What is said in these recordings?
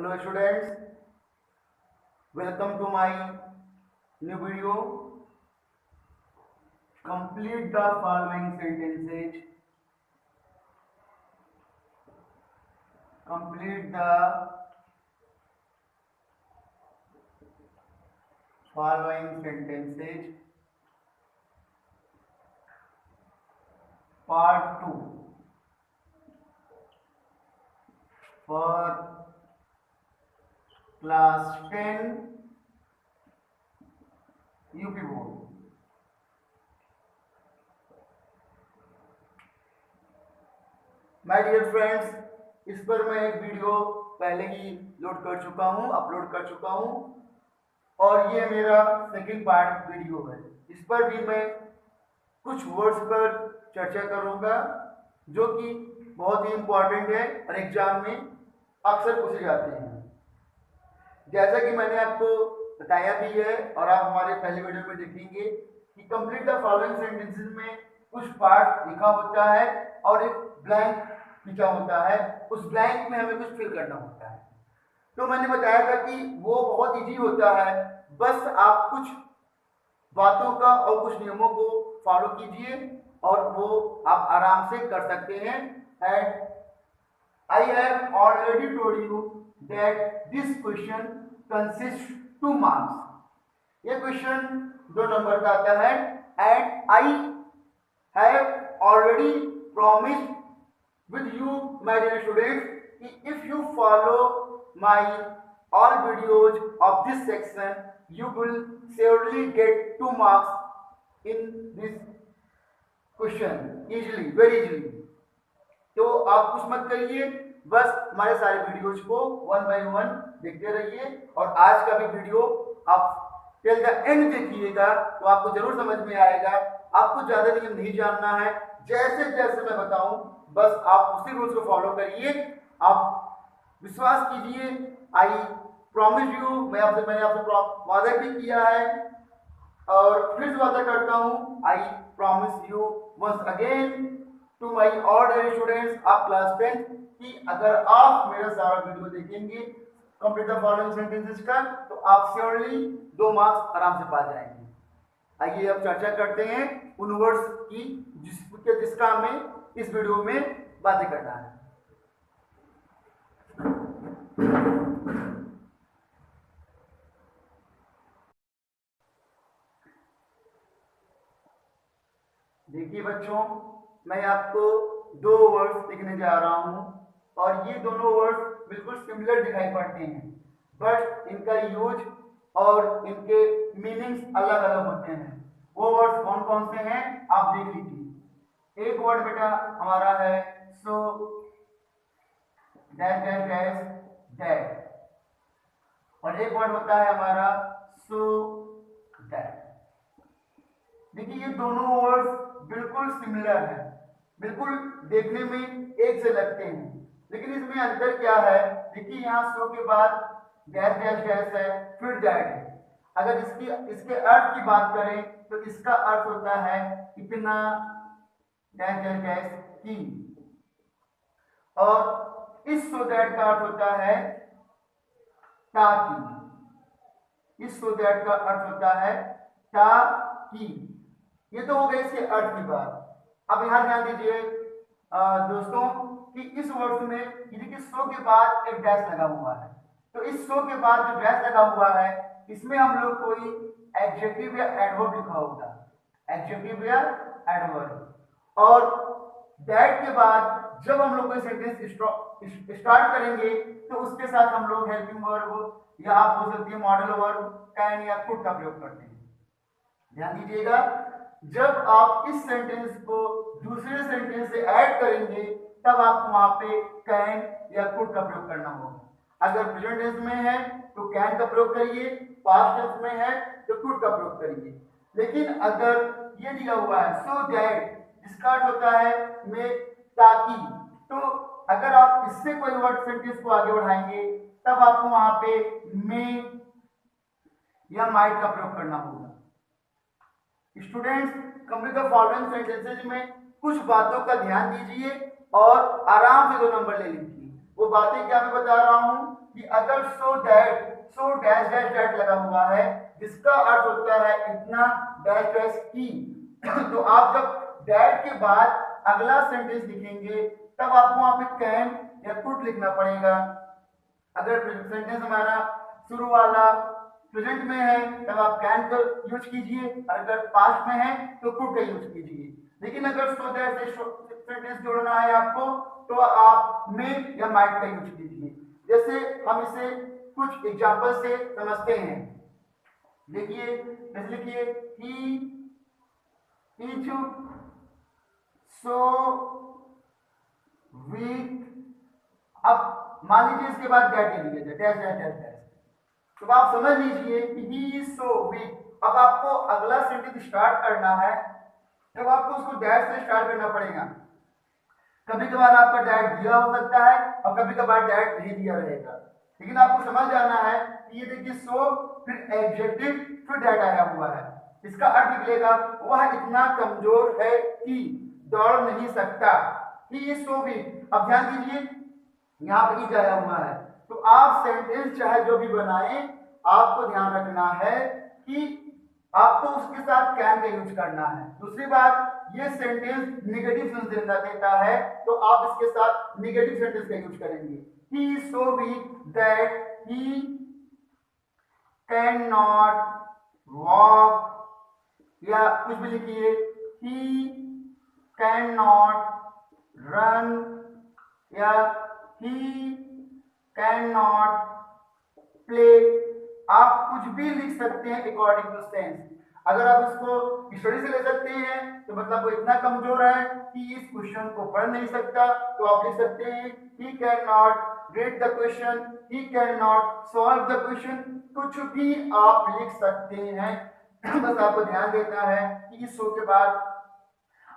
Hello students, welcome to my new video. Complete the following sentences. Complete the following sentences. Part 2 for class 10 UP board. My dear friends, इस पर मैं एक video पहले ही load कर चुका हूँ, upload कर चुका हूँ और ये मेरा सेकंड पार्ट वीडियो है। इस पर भी मैं कुछ वर्ड्स पर चर्चा करूँगा जो कि बहुत ही इम्पोर्टेंट है और एग्जाम में अक्सर पूछे जाते हैं। जैसा कि मैंने आपको बताया भी है और आप हमारे पहले वीडियो में देखेंगे कि कंप्लीट द फॉलोइंग सेंटेंसेस में कुछ पार्ट लिखा होता है और एक ब्लैंक लिखा होता है। उस ब्लैंक में हमें कुछ फिल करना होता है। तो मैंने बताया था कि वो बहुत इजी होता है, बस आप कुछ बातों का और कुछ नियमों को फॉलो कीजिए और वो आप आराम से कर सकते हैं। And I have already told you that this question consists 2 marks. ये क्वेश्चन 2 नंबर का आता है and I have already promised with you, my dear students, if you follow my all videos of this section, you will surely get 2 marks in this question easily, very easily. तो आप कुछ मत करिए, बस हमारे सारे वीडियोज को 1 bye 1 देखते रहिए और आज का भी वीडियो आप टिल द एंड देखिएगा तो आपको जरूर समझ में आएगा। आपको ज्यादा नियम नहीं जानना है, जैसे जैसे मैं बताऊं बस आप उसी रूल्स को फॉलो करिए। आप विश्वास कीजिए, आई प्रॉमिस यू, मैंने आपसे वादा भी किया है और फिर से वादा करता हूं, I promise you once again to my all dear students of class 10 कि अगर आप मेरा सारा वीडियो देखेंगे कंप्लीट द फॉलोइंग सेंटेंसेस का तो आप श्योरली 2 मार्क्स आराम से पा जाएंगे। आइए अब चर्चा करते हैं उन वर्ड्स की जिसका हमें इस वीडियो में बातें करना है। देखिए बच्चों, मैं आपको 2 वर्ड्स लिखने जा रहा हूं और ये दोनों वर्ड्स बिल्कुल सिमिलर दिखाई पड़ते हैं, बट इनका यूज और इनके मीनिंग्स अलग अलग होते हैं। वो वर्ड्स कौन कौन से हैं आप देख लीजिए। एक वर्ड बेटा हमारा है so dash dash dash that और एक वर्ड होता है हमारा सो दैट। देखिए ये दोनों वर्ड्स बिल्कुल सिमिलर है, बिल्कुल देखने में एक से लगते हैं, लेकिन इसमें अंतर क्या है। देखिए यहाँ सो के बाद डैश डैश डैश है, फिर दैट है। अगर इसके अर्थ की बात करें तो इसका अर्थ होता है इतना डैश डैश डैश की, और इस सो दैट का अर्थ होता है ताकि। इस सो दैट का अर्थ होता है ताकि। ये तो हो गई इसके अर्थ की बात। अब यहां ध्यान दीजिए दोस्तों कि इस वर्ड में यदि कि सो के बाद एक डैश लगा हुआ है, तो इस सो के बाद जो डैश लगा हुआ है इसमें हम लोग कोई एडजेक्टिव या एडवर्ब लिखा होगा, एडजेक्टिव या एडवर्ब। और दैट के बाद जब हम लोग कोई सेंटेंस स्टार्ट करेंगे तो उसके साथ हम लोग हेल्पिंग वर्ब या आप बोल सकते हैं मॉडल वर्ब कैन या कुड का प्रयोग करते हैं। ध्यान दीजिएगा, जब आप इस सेंटेंस को दूसरे सेंटेंस से ऐड करेंगे तब आपको वहां पे कैन या कुड का प्रयोग करना होगा। अगर प्रेजेंट टेंस में है तो कैन का प्रयोग करिए, पास्ट टेंस में है तो कुड का प्रयोग करिए। लेकिन अगर ये दिया हुआ है सो दैट जिसका अर्थ होता है में ताकि, तो अगर आप इससे कोई वर्ड सेंटेंस को आगे बढ़ाएंगे तब आपको वहां पे में या माइट का प्रयोग करना होगा। Students, complete the following sentences में कुछ बातों का ध्यान दीजिए और आराम से 2 नंबर ले लीजिए। वो बातें क्या मैं बता रहा हूं कि अगर सो डैश डैश डैश लगा हुआ है जिसका अर्थ होता है इतना डैश डैश की तो आप जब डैट के बाद अगला सेंटेंस लिखेंगे तब आपको वहां पे कैन या कुड लिखना पड़ेगा। अगर सेंटेंस हमारा शुरू वाला प्रेजेंट में है तब आप कैन का यूज कीजिए, अगर पास्ट में है तो कुड का यूज कीजिए। लेकिन अगर सो दैट से सेंटेंस जोड़ना है आपको तो आप में या माइट का यूज कीजिए। जैसे हम इसे कुछ एग्जांपल से समझते हैं। देखिए जैसे लिखिए ही इज सो वीक। अब मान लीजिए इसके बाद दैट ले लीजिए डैश डैश डैश डैश, तो आप समझ लीजिए कि ही इज सो वीक। अब आपको अगला सेंटेंस स्टार्ट करना है तब आपको उसको डैश से स्टार्ट करना पड़ेगा। कभी कभार आपका डैट दिया हो सकता है और कभी कभार डैट नहीं दिया रहेगा, लेकिन आपको समझ जाना है कि ये देखिए सो फिर एडजेक्टिव फिर डैट आया हुआ है, इसका अर्थ निकलेगा वह इतना कमजोर है कि दौड़ नहीं सकता। He is so weak. अब ध्यान दीजिए यहाँ पे इज आया हुआ है, तो आप सेंटेंस चाहे जो भी बनाएं आपको ध्यान रखना है कि आपको उसके साथ कैन का यूज करना है। दूसरी बात, ये सेंटेंस नेगेटिव सेंस देता है तो आप इसके साथ नेगेटिव सेंटेंस का यूज करेंगे। He is so weak that he can not walk, या कुछ भी लिखिए ही कैन नॉट रन, या ही कैन नॉट प्ले। आप कुछ भी लिख सकते हैं अकॉर्डिंग टू सेंस। अगर आप इसको स्टडी से ले सकते हैं तो मतलब वो इतना कमजोर है कि इस क्वेश्चन को पढ़ नहीं सकता, तो आप लिख सकते हैं he can not read the question, he can not solve the question. कुछ भी आप लिख सकते हैं बस आपको ध्यान देना है कि इस शो के बाद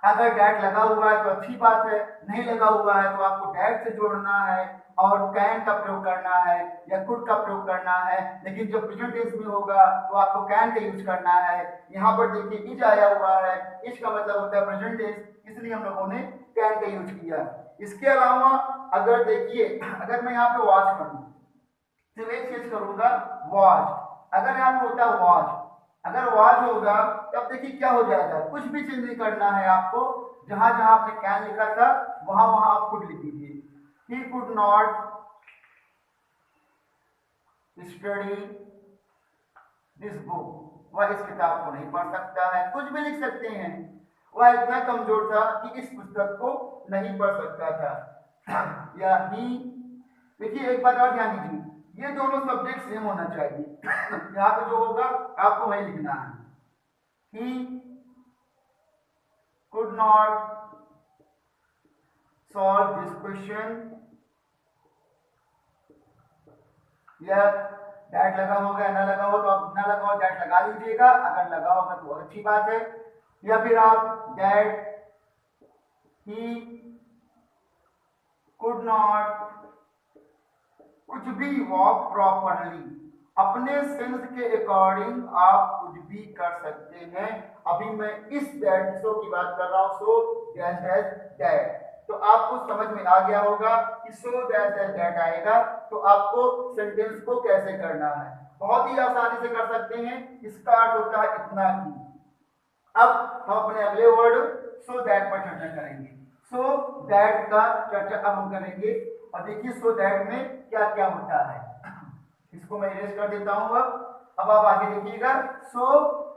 अगर डैट लगा हुआ है तो अच्छी बात है, नहीं लगा हुआ है तो आपको डैट से जोड़ना है और कैन का प्रयोग करना है या कुड का प्रयोग करना है। लेकिन जब प्रेजेंट टेंस में होगा तो आपको कैन का यूज करना है। यहाँ पर देखिए इज आया हुआ है, इज का मतलब होता है प्रेजेंट टेंस, इसलिए हम लोगों ने कैन का यूज किया। इसके अलावा अगर देखिए अगर मैं यहाँ पे वॉच करूँ, सिर्फ एक चीज करूंगा वॉच, अगर यहाँ पे होता वॉच, अगर वॉच होगा तब देखिए क्या हो जाएगा, कुछ भी चेंज नहीं करना है आपको, जहां जहां आपने कैन लिखा था वहां वहां आप कुड लिख दीजिए। He could not study this book, वह इस किताब को नहीं पढ़ सकता है। कुछ भी लिख सकते हैं, वह इतना कमजोर था कि इस पुस्तक को नहीं पढ़ सकता था। या ही, देखिए एक बात और ध्यान दीजिए, ये दोनों सब्जेक्ट सेम होना चाहिए। यहाँ पे जो होगा आपको वही लिखना है। He could not solve this question, या डैट लगा होगा ना लगा हो तो आप ना लगा हो डैट लगा लीजिएगा, अगर लगा होगा तो अच्छी बात है। या फिर आप डैट ही कुड नॉट कुछ भी वॉक प्रॉपरली, अपने सेंस के अकॉर्डिंग आप कुछ भी कर सकते हैं। अभी मैं इस दैट सो की बात कर रहा हूं, सो डैश डैश दैट, तो आपको समझ में आ गया होगा कि सो डैश डैश दैट आएगा तो आपको सेंटेंस को कैसे करना है। बहुत ही आसानी से कर सकते हैं, इसका अर्थ होता है इतना की। अब हम अपने अगले वर्ड सो दैट पर चर्चा करेंगे। सो दैट का चर्चा अब हम करेंगे, और देखिए सो दैट में क्या क्या होता है। इसको मैं इरेज कर देता हूं। अब आप आगे देखिएगा, सो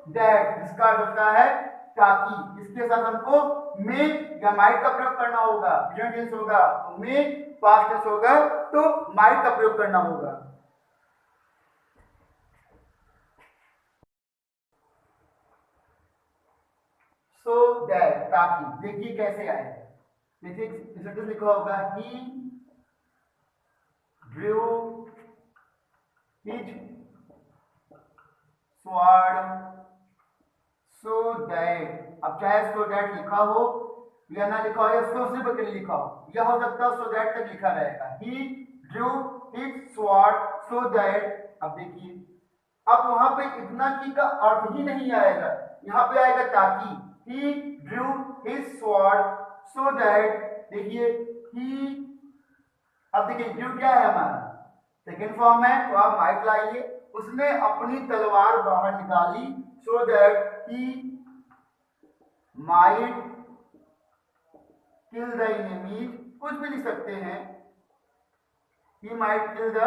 दैट इसका अर्थ होता है ताकि, इसके साथ हमको में या माइट का प्रयोग करना होगा। प्रेजेंट टेंस होगा तो में, पास्ट टेंस होगा तो माइट का प्रयोग करना होगा। सो दैट ताकि, देखिए कैसे आएगा, देखिए सेंटेंस लिखा होगा he drew his sword so that. अब चाहे सो दैट लिखा हो या ना लिखा हो, या सो से बगैर लिखा हो, यह हो सकता है सो दैट तक लिखा रहेगा। He drew his sword so that. अब देखिए अब वहां पे इतना की का अर्थ ही नहीं आएगा, यहाँ पे आएगा ताकि। He drew his sword so that, देखिए ही अब देखिए ड्यू क्या है हमारा, सेकेंड फॉर्म है, तो आप माइट लाइए। उसने अपनी तलवार बाहर निकाली, so that he might kill the enemies, कुछ भी लिख सकते हैं, he might kill the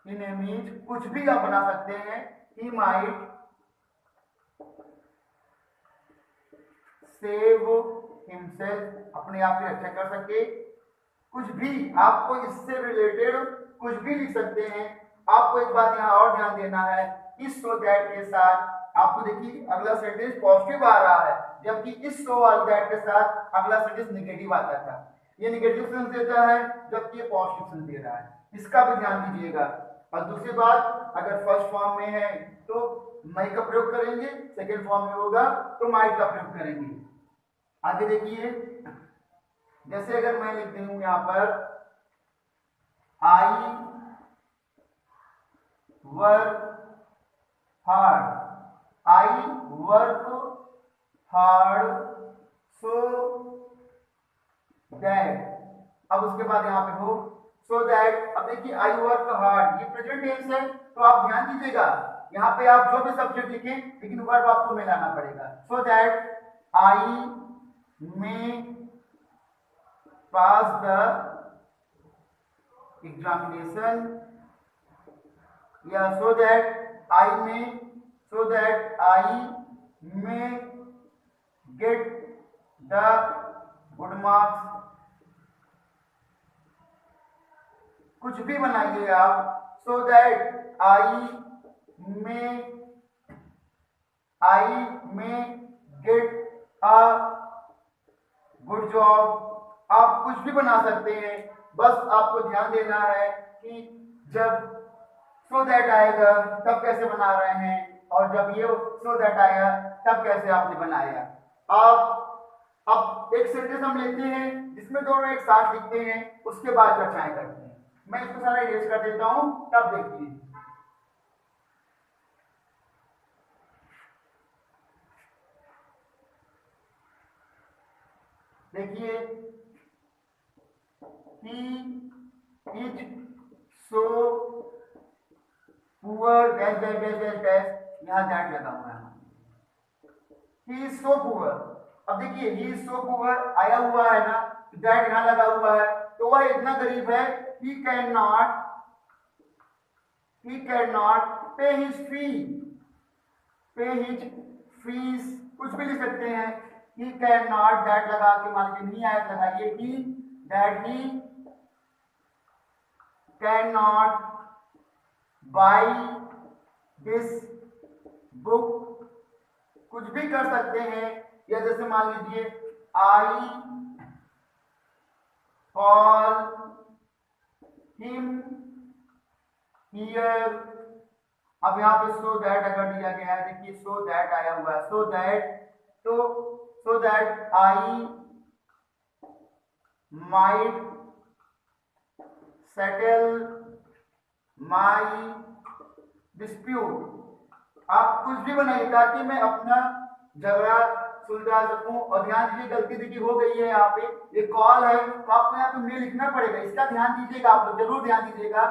enemies, कुछ भी आप बना सकते हैं, ही माइट सेव हिमसेल्फ, अपने आप की रक्षा कर सके। कुछ भी आपको इससे रिलेटेड कुछ भी लिख सकते हैं। आपको एक बात यहाँ और ध्यान देना है, इस सो दैट के साथ आपको देखिए अगला सेंटेंस पॉजिटिव आ रहा है, जबकि इस सो और दैट के साथ अगला सेंटेंस नेगेटिव आता था। ये नेगेटिव सेंस देता है जबकि ये पॉजिटिव सेंस दे रहा है, इसका भी ध्यान दीजिएगा। और दूसरी बात, अगर फर्स्ट फॉर्म में है तो मैं का प्रयोग करेंगे, सेकेंड फॉर्म में होगा तो माइट का प्रयोग करेंगे। आगे देखिए, जैसे अगर मैं लिख दूं यहां पर I work hard, I work hard so that, अब उसके बाद यहां पे हो सो दैट। अब देखिए आई वर्क हार्ड, ये प्रेजेंट टेंस है, तो आप ध्यान दीजिएगा यहाँ पे आप जो भी सब्जेक्ट लिखें लेकिन वर्ब आपको मिलाना पड़ेगा। सो दैट आई में pass the examination, या so that I may get the good marks, कुछ भी बनाइए आप, so that I may get a good job, आप कुछ भी बना सकते हैं। बस आपको ध्यान देना है कि जब सो दैट आएगा तब कैसे बना रहे हैं, और जब ये सो दैट आया तब कैसे आपने बनाया। आप अब एक सेंटेंस हम लेते हैं जिसमें दोनों एक साथ लिखते हैं, उसके बाद चर्चाएं करते हैं। मैं इसको सारा इरेज कर देता हूं, तब देखिए। देखिए, he is so poor dash dash dash dash dash, यहाँ दैट लगा हुआ है। he is so poor, अब देखिए he is so poor आया हुआ है ना, दैट यहाँ लगा हुआ है, तो वह इतना गरीब है, he cannot pay his fees, कुछ भी लिख सकते हैं। he cannot दैट लगा के मान लीजिए नहीं आया, लगाइए he cannot buy this book, कुछ भी कर सकते हैं। या जैसे मान लीजिए I call him here, अब यहाँ पे सो दैट अगर दिया गया है, देखिए सो दैट आया हुआ है, so that I might settle my dispute, आप कुछ भी बनाइए ताकि मैं अपना झगड़ा सुलझा सकूं। और ध्यान दीजिए गलती देखिए हो गई है, यहाँ पे ये कॉल है तो आपको यहाँ पे मे लिखना पड़ेगा, इसका ध्यान दीजिएगा, आप लोग जरूर ध्यान दीजिएगा।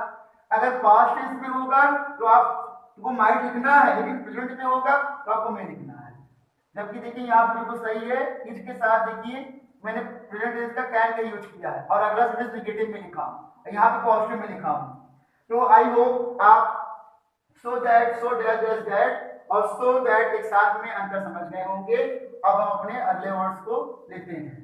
अगर पास्ट टेंस में होगा तो आपको माइट लिखना है, लेकिन प्रेजेंट में होगा तो आपको मे लिखना है। जबकि देखिए यहाँ पे बिल्कुल सही है, इसके साथ देखिए मैंने प्रेजेंट टेंस का कैन का यूज किया है और अगला सेंटेंस नेगेटिव में लिखा हूं, यहाँ पे पॉजिटिव में लिखा हूं। तो आई होप आप सो दैट, सो दैट और सो दैट एक साथ में अंतर समझ गए होंगे। अब हम अपने अगले वर्ड्स को लेते हैं।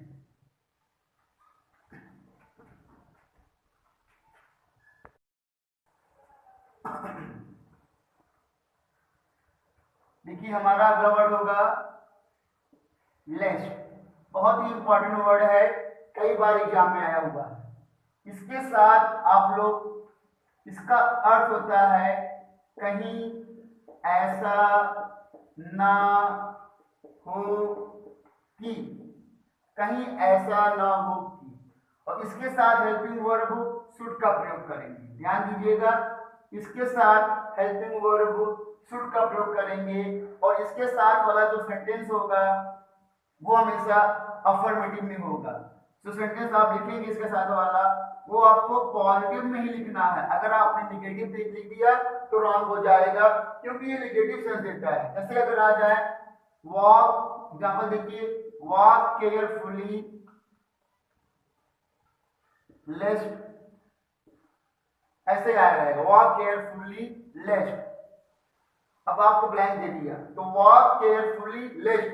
देखिए हमारा अगला वर्ड होगा लेस्ट, बहुत ही इंपॉर्टेंट वर्ड है, कई बार एग्जाम में आया हुआ है। इसके साथ आप लोग, इसका अर्थ होता है कहीं ऐसा ना हो कि, कहीं ऐसा ना हो कि, और इसके साथ हेल्पिंग वर्ब शुड का प्रयोग करेंगे। ध्यान दीजिएगा, इसके साथ हेल्पिंग वर्ब शुड का प्रयोग करेंगे और इसके साथ वाला जो सेंटेंस होगा वो हमेशा अफर्मेटिव में होगा। जो सेंटेंस आप लिखेंगे इसके साथ वाला वो आपको पॉजिटिव में ही लिखना है। अगर आपने निगेटिव लिख दिया तो रॉन्ग हो जाएगा, क्योंकि ये निगेटिव सेंस देता है। जैसे अगर आ जाए वॉक, एग्जाम्पल देखिए, वॉक केयरफुली लेस्ट, ऐसे आया रहेगा, वॉक केयरफुली लेस्ट। अब आपको ब्लैंक दे दिया तो वॉक केयरफुली लेस्ट,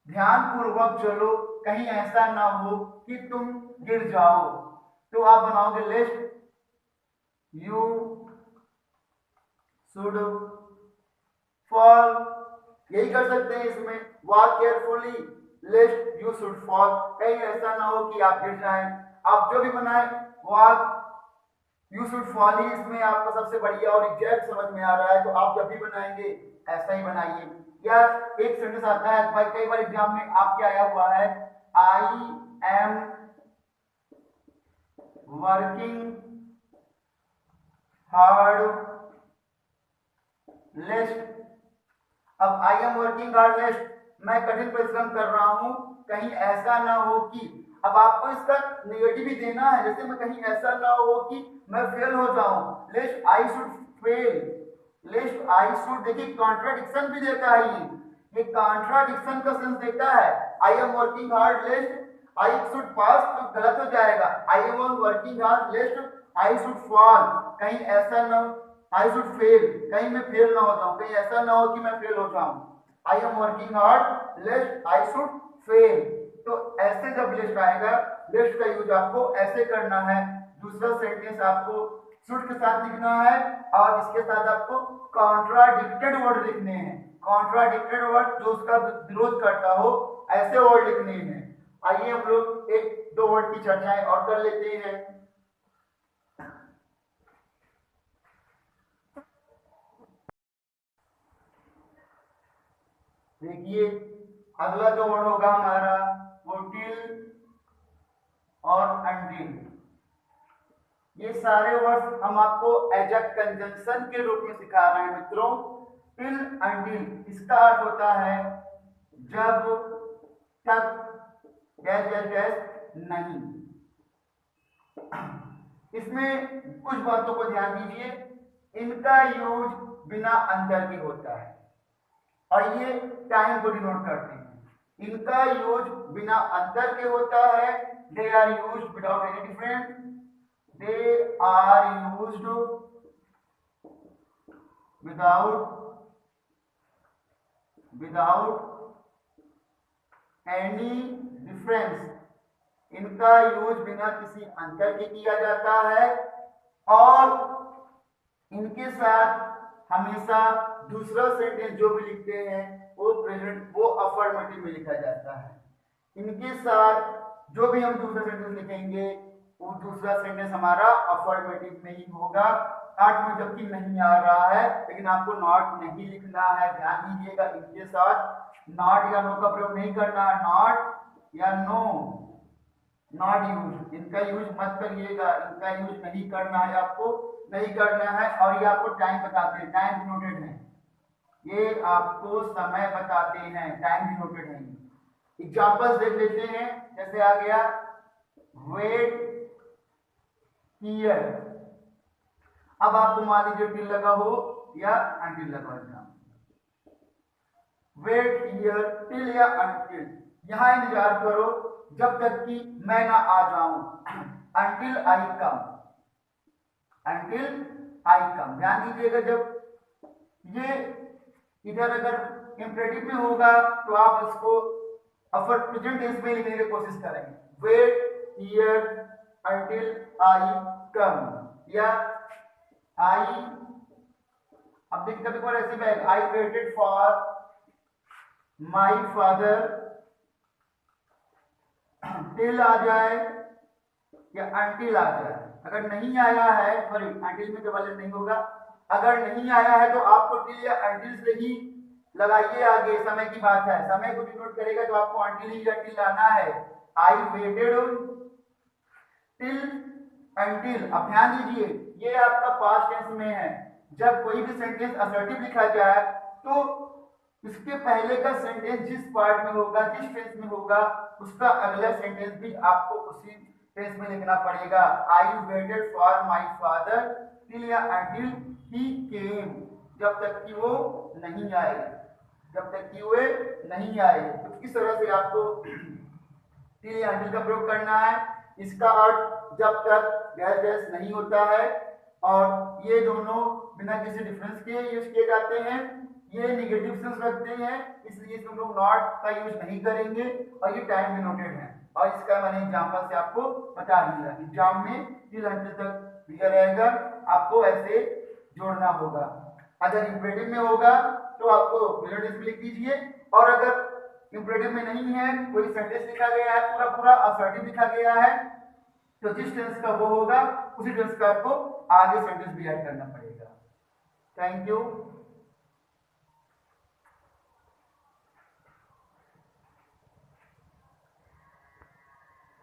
ध्यान पूर्वक चलो, कहीं ऐसा ना हो कि तुम गिर जाओ। तो आप बनाओगे लेस्ट यू शुड फॉल, यही कर सकते हैं इसमें, walk carefully लेस्ट you should fall, कहीं ऐसा ना हो कि आप गिर जाएं। आप जो भी बनाए वॉक यू शुड फॉल ही इसमें आपको सबसे बढ़िया और एग्जैक्ट समझ में आ रहा है, तो आप जब भी बनाएंगे ऐसा ही बनाइए। या एक सेंटेंस आता है भाई, कई बार एग्जाम में आपके आया हुआ है, I am working hard lest. अब I am working hard lest, मैं कठिन परिश्रम कर रहा हूं, कहीं ऐसा ना हो कि, अब आपको इसका नेगेटिव भी देना है, जैसे मैं कहीं ऐसा ना हो कि मैं फेल हो जाऊं, lest I should fail, lest I should, देखिए कॉन्ट्राडिक्शन भी देता है, ये कॉन्ट्राडिक्शन का सेंस देता है। I am working hard lest I should pass तो गलत हो जाएगा, I am working hard lest I should fall, कहीं ऐसा ना, आई शुड फेल, कहीं मैं फेल ना हो जाऊं, कहीं ऐसा ना हो कि मैं फेल हो जाऊं, आई am working hard lest I should fail. तो ऐसे जब लिस्ट आएगा, लिस्ट का यूज आपको ऐसे करना है। दूसरा सेंटेंस आपको शुड के साथ लिखना है और इसके साथ आपको कॉन्ट्राडिक्टेड वर्ड लिखने हैं, कॉन्ट्राडिक्टेड वर्ड जो उसका विरोध करता हो, ऐसे वर्ड लिखने हैं। आइए हम लोग एक दो वर्ड की चर्चाएं और कर लेते हैं। देखिए अगला जो वर्ड होगा हमारा वो टिल और अनटिल। ये सारे वर्ड्स हम आपको एज अ कंजंक्शन के रूप में सिखा रहे हैं मित्रों। टिल अनटिल इसका अर्थ होता है जब तक, डैश डैश डैश नहीं। इसमें कुछ बातों को ध्यान दीजिए, इनका यूज बिना अंतर के होता है और ये टाइम को डिनोट करते हैं। इनका यूज बिना अंतर के होता है, they are used without any difference, they are used without any difference. इनका यूज बिना किसी अंतर के किया जाता है और इनके साथ हमेशा दूसरा सेंटेंस जो भी लिखते हैं वो प्रेजेंट, वो अफर्मेटिव में लिखा जाता है। इनके साथ जो भी हम दूसरा सेंटेंस लिखेंगे वो दूसरा सेंटेंस हमारा अफर्मेटिव में ही होगा। नॉट में जबकि नहीं आ रहा है, लेकिन आपको नॉट नहीं लिखना है, ध्यान दीजिएगा। इनके साथ नॉट या नो का प्रयोग नहीं करना है, नॉट या नो, नॉट यूज, इनका यूज मत करिएगा, इनका यूज नहीं करना है, आपको नहीं करना है। और ये आपको टाइम बताते हैं, टाइम डिनोटेड है, ये आपको समय बताते हैं, टाइम डिनोटेड है। एग्जांपल्स देख लेते हैं, जैसे आ गया वेट हियर। अब आपको मान लीजिए टिल लगा हो या अनटिल लगा हो, वेट हियर टिल या अनटिल, यहां इंतजार करो जब तक कि मैं ना आ जाऊं, until I come, until I कम। ध्यान दीजिएगा जब ये इधर अगर इंपरेटिव में होगा तो आप इसको अपर प्रेजेंट टेंस में लिखने की कोशिश करेंगे, wait here until I come, या आई, अब देखिए कभी कभार ऐसे में I waited for my father, till आ जाए या अनटिल आ जाए। अगर नहीं आया है, सॉरी अनटिल में डबल नहीं होगा, अगर नहीं आया है तो आपको टिल या अनटिल से ही लगाइए आगे, समय की बात है, समय को डिनोट करेगा तो आपको अनटिल ही अनटिल लाना है। I waited till until. अब ध्यान दीजिए ये आपका पास्ट टेंस में है, जब कोई भी सेंटेंस असर्टिव लिखा जाए तो इसके पहले का सेंटेंस जिस पार्ट में होगा, जिस टेंस में होगा, उसका अगला सेंटेंस भी आपको उसी टेंस में लिखना पड़ेगा। I waited for my father till until he came, जब तक कि वो नहीं आए, जब तक कि वे नहीं आए। तो किस तरह से आपको टिल अंटिल का प्रयोग करना है, इसका अर्थ जब तक गैर गैस नहीं होता है, और ये दोनों बिना किसी डिफरेंस के यूज किए जाते हैं। ये नेगेटिव सेंस रखते हैं, इसलिए इसमें लोग नॉट का यूज नहीं करेंगे, और ये टाइम डिनोटेड है। और इसका मैंने एग्जांपल से आपको बता दिया। एग्जाम में टिल अंटिल तक क्लियर रहेगा, आपको ऐसे जोड़ना होगा। अगर इंपरेटिव में होगा तो आपको प्रेजेंट टेंस में लिख दीजिए, और अगर इंपरेटिव में नहीं है, कोई सेंटेंस लिखा गया है पूरा पूरा असर्टिव लिखा गया है, तो जिस टेंस का वो होगा उसी टेंस का आपको आगे सेंटेंस भी ऐड करना पड़ेगा। Thank you.